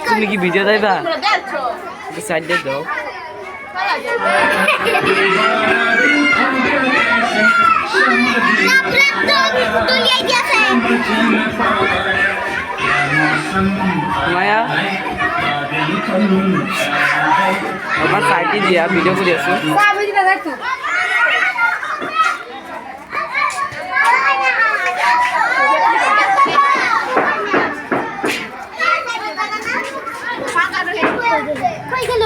তুমি কি ভিডিও দেবা সাইড দিয়ে দাও মায়া আমার সাইডে দিয়া ভিডিও করে আছো কই গেল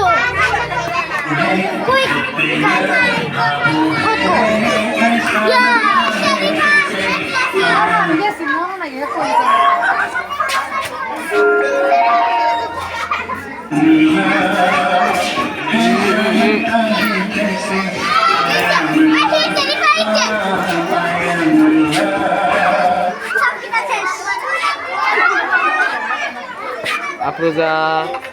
কই Afroza